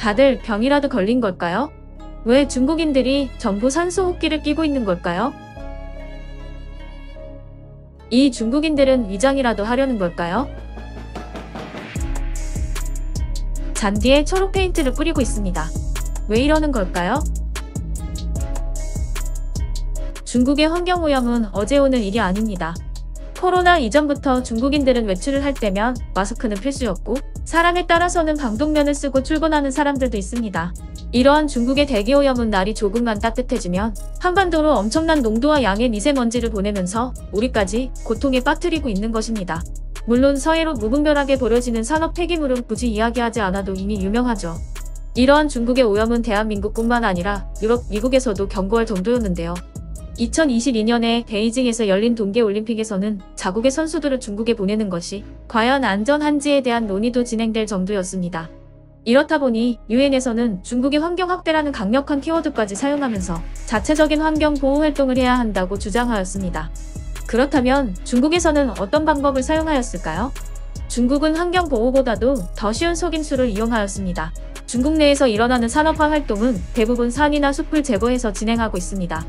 다들 병이라도 걸린 걸까요? 왜 중국인들이 전부 산소 호흡기를 끼고 있는 걸까요? 이 중국인들은 위장이라도 하려는 걸까요? 잔디에 초록 페인트를 뿌리고 있습니다. 왜 이러는 걸까요? 중국의 환경오염은 어제 오늘 일이 아닙니다. 코로나 이전부터 중국인들은 외출을 할 때면 마스크는 필수였고 사람에 따라서는 방독면을 쓰고 출근하는 사람들도 있습니다. 이러한 중국의 대기오염은 날이 조금만 따뜻해지면 한반도로 엄청난 농도와 양의 미세먼지를 보내면서 우리까지 고통에 빠뜨리고 있는 것입니다. 물론 서해로 무분별하게 버려지는 산업 폐기물은 굳이 이야기하지 않아도 이미 유명하죠. 이러한 중국의 오염은 대한민국뿐만 아니라 유럽, 미국에서도 경고할 정도였는데요. 2022년에 베이징에서 열린 동계올림픽에서는 자국의 선수들을 중국에 보내는 것이 과연 안전한지에 대한 논의도 진행될 정도였습니다. 이렇다 보니 유엔에서는 중국의 환경학대라는 강력한 키워드까지 사용하면서 자체적인 환경보호 활동을 해야 한다고 주장하였습니다. 그렇다면 중국에서는 어떤 방법을 사용하였을까요? 중국은 환경보호보다도 더 쉬운 속임수를 이용하였습니다. 중국 내에서 일어나는 산업화 활동은 대부분 산이나 숲을 제거해서 진행하고 있습니다.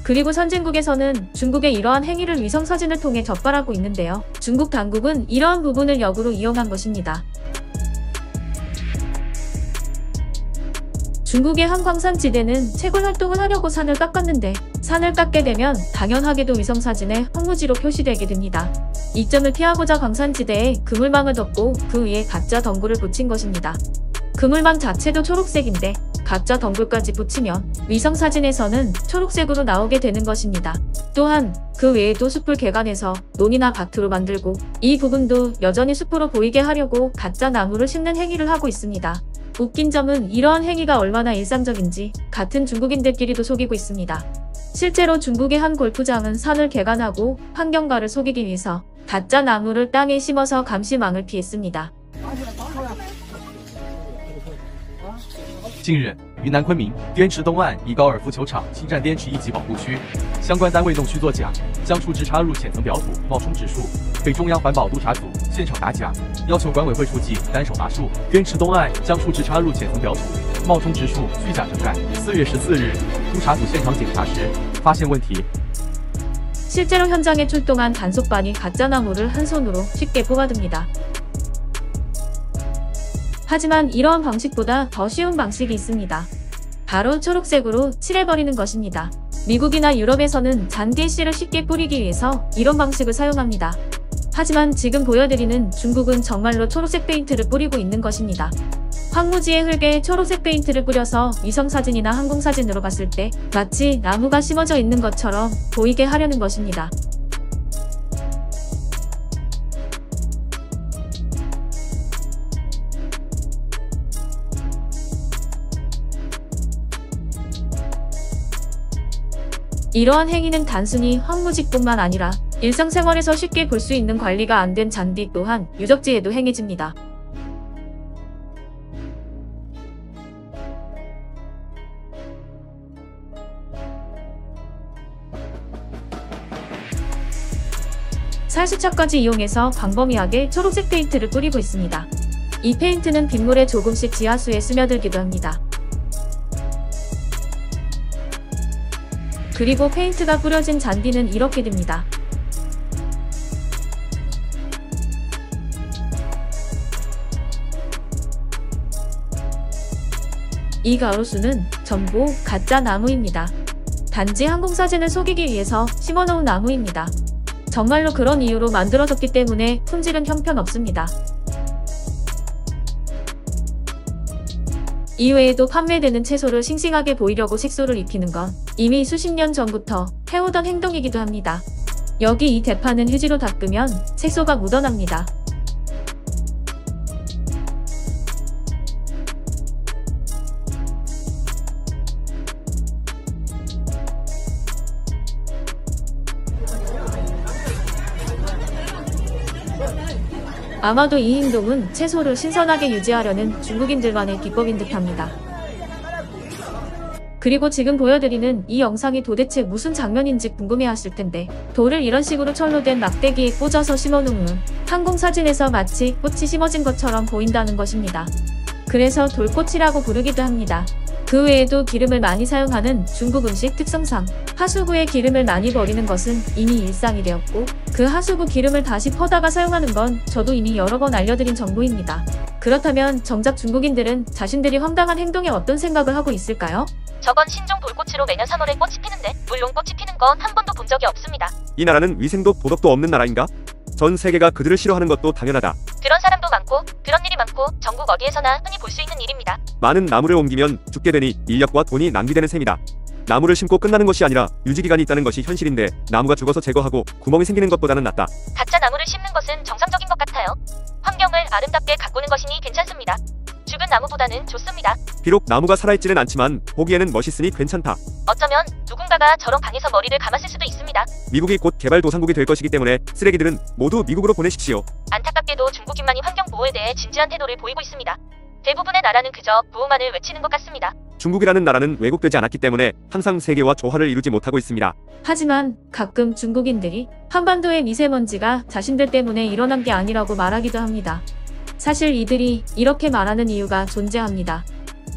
그리고 선진국에서는 중국의 이러한 행위를 위성사진을 통해 적발하고 있는데요. 중국 당국은 이러한 부분을 역으로 이용한 것입니다. 중국의 한 광산지대는 채굴 활동을 하려고 산을 깎았는데 산을 깎게 되면 당연하게도 위성사진에 황무지로 표시되게 됩니다. 이 점을 피하고자 광산지대에 그물망을 덮고 그 위에 가짜 덩굴을 붙인 것입니다. 그물망 자체도 초록색인데 가짜 덩굴까지 붙이면 위성사진에서는 초록색으로 나오게 되는 것입니다. 또한 그 외에도 숲을 개간해서 논이나 밭으로 만들고 이 부분도 여전히 숲으로 보이게 하려고 가짜 나무를 심는 행위를 하고 있습니다. 웃긴 점은 이러한 행위가 얼마나 일상적인지 같은 중국인들끼리도 속이고 있습니다. 실제로 중국의 한 골프장은 산을 개간하고 환경가를 속이기 위해서 가짜 나무를 땅에 심어서 감시망을 피했습니다. 近日，云南昆明滇池东岸一高尔夫球场侵占滇池一级保护区，相关单位弄虚作假，将处置插入浅层表土冒充植树，被中央环保督察组现场打假，要求管委会书记单手拔树。滇池东岸将处置插入浅层表土冒充植树，虚假整改。4月14日，督察组现场检查时发现问题。 실제로 현장에 출동한 단속반이 가짜 나무를 한 손으로 쉽게 뽑아듭니다. 하지만 이러한 방식보다 더 쉬운 방식이 있습니다. 바로 초록색으로 칠해버리는 것입니다. 미국이나 유럽에서는 잔디에 씨를 쉽게 뿌리기 위해서 이런 방식을 사용합니다. 하지만 지금 보여드리는 중국은 정말로 초록색 페인트를 뿌리고 있는 것입니다. 황무지의 흙에 초록색 페인트를 뿌려서 위성사진이나 항공사진으로 봤을 때 마치 나무가 심어져 있는 것처럼 보이게 하려는 것입니다. 이러한 행위는 단순히 황무지뿐만 아니라 일상생활에서 쉽게 볼 수 있는 관리가 안 된 잔디 또한 유적지에도 행해집니다. 살수차까지 이용해서 광범위하게 초록색 페인트를 뿌리고 있습니다. 이 페인트는 빗물에 조금씩 지하수에 스며들기도 합니다. 그리고 페인트가 뿌려진 잔디는 이렇게 됩니다. 이 가로수는 전부 가짜 나무입니다. 단지 항공사진을 속이기 위해서 심어놓은 나무입니다. 정말로 그런 이유로 만들어졌기 때문에 품질은 형편없습니다. 이외에도 판매되는 채소를 싱싱하게 보이려고 색소를 입히는 건 이미 수십 년 전부터 해오던 행동이기도 합니다. 여기 이 대파는 휴지로 닦으면 색소가 묻어납니다. 아마도 이 행동은 채소를 신선하게 유지하려는 중국인들만의 기법인 듯합니다. 그리고 지금 보여드리는 이 영상이 도대체 무슨 장면인지 궁금해하실 텐데 돌을 이런 식으로 철로 된 막대기에 꽂아서 심어놓은 후 항공사진에서 마치 꽃이 심어진 것처럼 보인다는 것입니다. 그래서 돌꽃이라고 부르기도 합니다. 그 외에도 기름을 많이 사용하는 중국 음식 특성상 하수구에 기름을 많이 버리는 것은 이미 일상이 되었고, 그 하수구 기름을 다시 퍼다가 사용하는 건 저도 이미 여러 번 알려드린 정보입니다. 그렇다면 정작 중국인들은 자신들이 황당한 행동에 어떤 생각을 하고 있을까요? 저건 신종 돌꽃으로 매년 3월에 꽃이 피는데 물론 꽃이 피는 건 한 번도 본 적이 없습니다. 이 나라는 위생도 도덕도 없는 나라인가? 전 세계가 그들을 싫어하는 것도 당연하다. 그런 사람도 많고 그런 일이 많고 전국 어디에서나 흔히 볼 수 있는 일입니다. 많은 나무를 옮기면 죽게 되니 인력과 돈이 낭비되는 셈이다. 나무를 심고 끝나는 것이 아니라 유지기간이 있다는 것이 현실인데 나무가 죽어서 제거하고 구멍이 생기는 것보다는 낫다. 가짜 나무를 심는 것은 정상적인 것 같아요. 환경을 아름답게 가꾸는 것이니 괜찮습니다. 죽은 나무보다는 좋습니다. 비록 나무가 살아있지는 않지만 보기에는 멋있으니 괜찮다. 어쩌면 누군가가 저런 방에서 머리를 감았을 수도 있습니다. 미국이 곧 개발도상국이 될 것이기 때문에 쓰레기들은 모두 미국으로 보내십시오. 안타깝게도 중국인만이 환경 보호에 대해 진지한 태도를 보이고 있습니다. 대부분의 나라는 그저 보호만을 외치는 것 같습니다. 중국이라는 나라는 왜곡되지 않았기 때문에 항상 세계와 조화를 이루지 못하고 있습니다. 하지만 가끔 중국인들이 한반도의 미세먼지가 자신들 때문에 일어난 게 아니라고 말하기도 합니다. 사실 이들이 이렇게 말하는 이유가 존재합니다.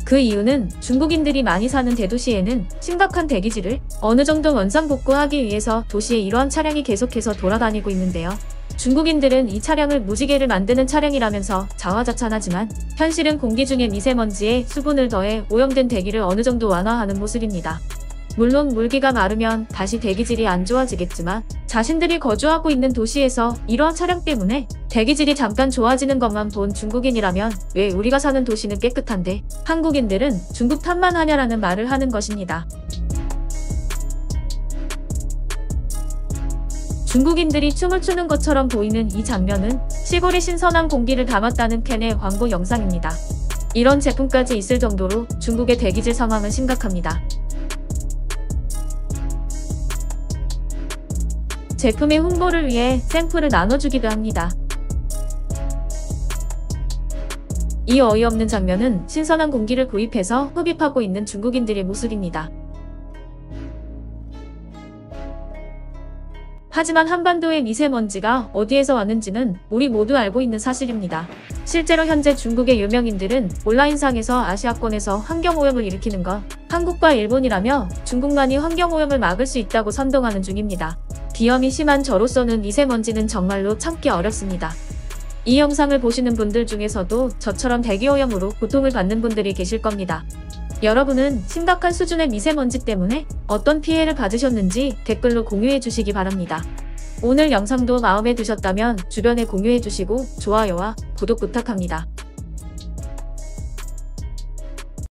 그 이유는 중국인들이 많이 사는 대도시에는 심각한 대기질을 어느 정도 원상복구하기 위해서 도시에 이러한 차량이 계속해서 돌아다니고 있는데요. 중국인들은 이 차량을 무지개를 만드는 차량이라면서 자화자찬하지만 현실은 공기 중에 미세먼지에 수분을 더해 오염된 대기를 어느 정도 완화하는 모습입니다. 물론 물기가 마르면 다시 대기질이 안 좋아지겠지만 자신들이 거주하고 있는 도시에서 이러한 차량 때문에 대기질이 잠깐 좋아지는 것만 본 중국인이라면 왜 우리가 사는 도시는 깨끗한데 한국인들은 중국 탓만 하냐라는 말을 하는 것입니다. 중국인들이 춤을 추는 것처럼 보이는 이 장면은 시골의 신선한 공기를 담았다는 캔의 광고 영상입니다. 이런 제품까지 있을 정도로 중국의 대기질 상황은 심각합니다. 제품의 홍보를 위해 샘플을 나눠주기도 합니다. 이 어이없는 장면은 신선한 공기를 구입해서 흡입하고 있는 중국인들의 모습입니다. 하지만 한반도의 미세먼지가 어디에서 왔는지는 우리 모두 알고 있는 사실입니다. 실제로 현재 중국의 유명인들은 온라인상에서 아시아권에서 환경오염을 일으키는 건 한국과 일본이라며 중국만이 환경오염을 막을 수 있다고 선동하는 중입니다. 비염이 심한 저로서는 미세먼지는 정말로 참기 어렵습니다. 이 영상을 보시는 분들 중에서도 저처럼 대기오염으로 고통을 받는 분들이 계실 겁니다. 여러분은 심각한 수준의 미세먼지 때문에 어떤 피해를 받으셨는지 댓글로 공유해 주시기 바랍니다. 오늘 영상도 마음에 드셨다면 주변에 공유해 주시고 좋아요와 구독 부탁합니다.